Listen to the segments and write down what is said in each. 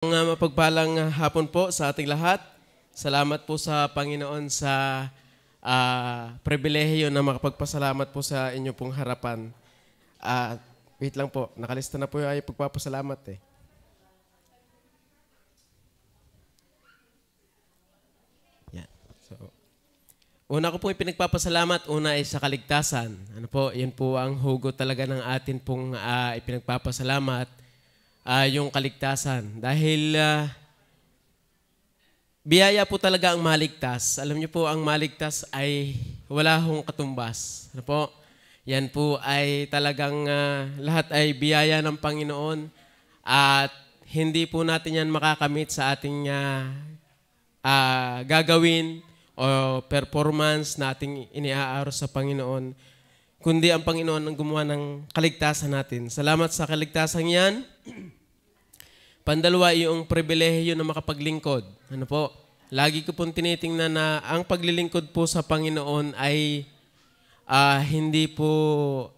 Mapagpalang hapon po sa ating lahat. Salamat po sa Panginoon sa pribilehiyo na makapagpasalamat po sa inyo pong harapan. Wait lang po, nakalista na po yung pagpapasalamat eh. Yan. So, una ko pong ipinagpapasalamat, una ay sa kaligtasan. Ano po, yan po ang hugot talaga ng atin pong ipinagpapasalamat. Yung kaligtasan. Dahil biyaya po talaga ang maligtas. Alam niyo po, ang maligtas ay wala hong katumbas. Ano po? Yan po ay talagang lahat ay biyaya ng Panginoon at hindi po natin yan makakamit sa ating gagawin o performance na ating iniaaros sa Panginoon, kundi ang Panginoon ang gumawa ng kaligtasan natin. Salamat sa kaligtasan yan. Pandalawa, yung pribilehiyo na makapaglingkod. Ano po? Lagi ko pong tinitingnan na ang paglilingkod po sa Panginoon ay hindi po,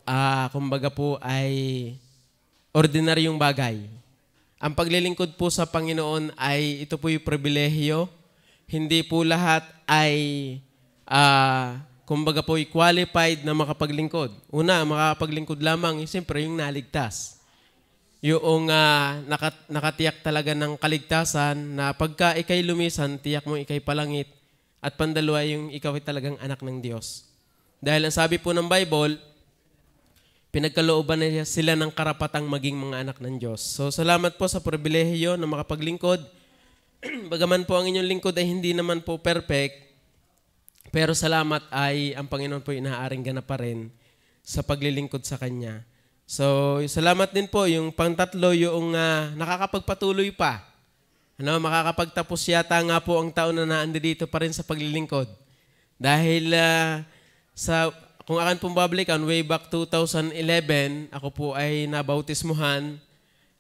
kumbaga po ay ordinaryong bagay. Ang paglilingkod po sa Panginoon ay ito po yung pribilehiyo. Hindi po lahat ay, kumbaga po, qualified na makapaglingkod. Una, makapaglingkod lamang, siyempre yung naligtas. Yung nakatiyak talaga ng kaligtasan na pagka ikay lumisan, tiyak mo ikay palangit. At pandalawa, yung ikaw ay talagang anak ng Diyos. Dahil ang sabi po ng Bible, pinagkalooban na sila ng karapatang maging mga anak ng Diyos. So salamat po sa pribilehiyo na makapaglingkod. Bagaman po ang inyong lingkod ay hindi naman po perfect, pero salamat ay ang Panginoon po inaaring ganap pa rin sa paglilingkod sa Kanya. So, salamat din po yung pangtatlo, yung nakakapagpatuloy pa. Makakapagtapos yata nga po ang taon na naandito pa rin sa paglilingkod. Dahil kung akan pong babalikan, way back 2011, ako po ay nabautismuhan.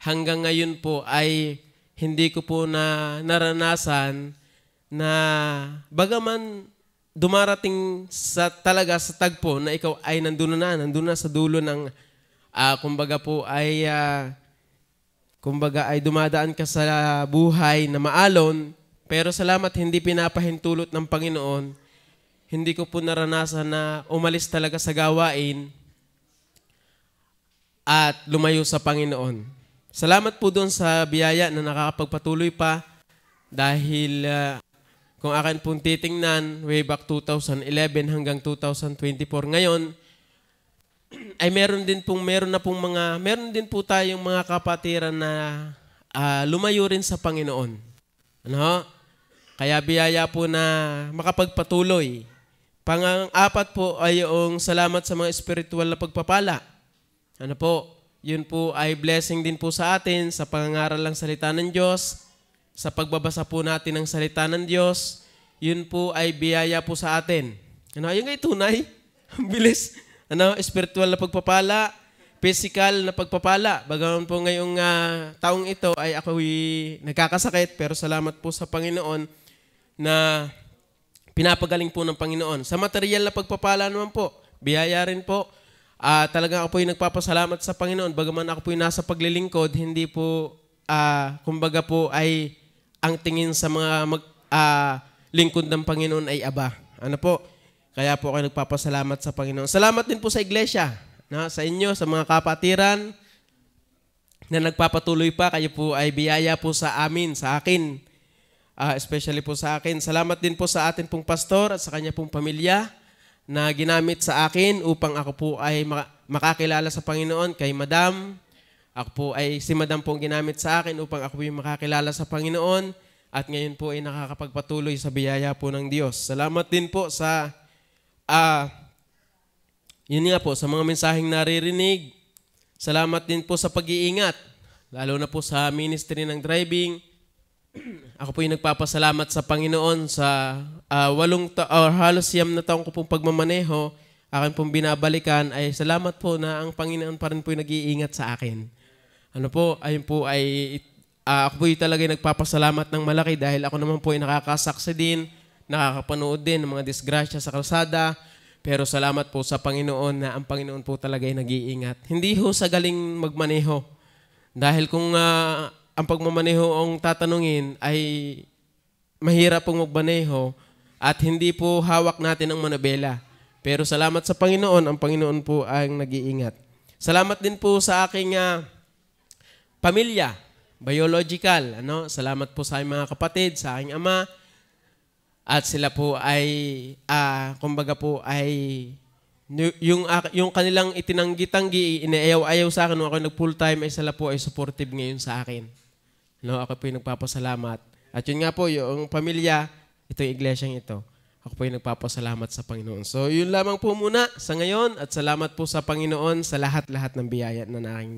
Hanggang ngayon po ay hindi ko po naranasan na bagaman dumarating talaga sa tagpo na ikaw ay nandun na sa dulo ng kumbaga po ay dumadaan ka sa buhay na maalon, pero salamat hindi pinapahintulot ng Panginoon. Hindi ko po naranasan na umalis talaga sa gawain at lumayo sa Panginoon. Salamat po doon sa biyaya na nakakapagpatuloy pa dahil kung akin pong titingnan way back 2011 hanggang 2024 ngayon, ay meron din po tayong mga kapatiran na lumayo rin sa Panginoon. Ano? Kaya biyaya po na makapagpatuloy. Pang-apat po ay yung salamat sa mga spiritual na pagpapala. Ano po? Yun po ay blessing din po sa atin sa pangangaral ng salita ng Diyos, sa pagbabasa po natin ng salita ng Diyos. Yun po ay biyaya po sa atin. Ano? Yung ay tunay. Bilis. Spiritual na pagpapala, physical na pagpapala. Bagaman po ngayong taong ito ay ako'y nagkakasakit, pero salamat po sa Panginoon na pinapagaling po ng Panginoon. Sa material na pagpapala naman po, biyaya rin po. Talagang ako po'y nagpapasalamat sa Panginoon. Bagaman ako po'y nasa paglilingkod, hindi po, kumbaga po ay ang tingin sa mga lingkod ng Panginoon ay aba. Ano po? Kaya po ako nagpapasalamat sa Panginoon. Salamat din po sa iglesia, sa inyo, sa mga kapatiran na nagpapatuloy pa. Kayo po ay biyaya po sa amin, sa akin, especially po sa akin. Salamat din po sa atin pong pastor at sa kanya pong pamilya na ginamit sa akin upang ako po ay makakilala sa Panginoon. Kay Madam, si Madam po ginamit sa akin upang ako po ay makakilala sa Panginoon at ngayon po ay nakakapagpatuloy sa biyaya po ng Diyos. Salamat din po sa yun nga po, sa mga mensaheng naririnig. Salamat din po sa pag-iingat, lalo na po sa ministry ng driving. Ako po yung nagpapasalamat sa Panginoon sa halos 9 na taong ko pong pagmamaneho. Akin pong binabalikan ay salamat po na ang Panginoon pa rin po yung nag-iingat sa akin. Ano po, ayun po ay ako po yung talaga nagpapasalamat ng malaki dahil ako naman po ay nakakasaksi din, nakakapanood din ng mga disgrasya sa kalsada, pero salamat po sa Panginoon na ang Panginoon po talaga ay nag-iingat. Hindi ho sa galing magmaneho. Dahil kung ang ang pagmamaneho ang tatanungin ay mahirap pong magmaneho at hindi po hawak natin ang manabela. Pero salamat sa Panginoon, ang Panginoon po ang nag-iingat. Salamat din po sa aking pamilya, biological. Salamat po sa aking mga kapatid, sa aking ama. At sila po ay, kumbaga po ay, yung kanilang itinanggi-tanggi, inayaw-ayaw sa akin nung ako nag-full time, ay sila po ay supportive ngayon sa akin. Ako po yung nagpapasalamat. At yun nga po, yung pamilya, ito yung iglesyang ito. Ako po yung nagpapasalamat sa Panginoon. So, yun lamang po muna sa ngayon at salamat po sa Panginoon sa lahat-lahat ng biyaya na aking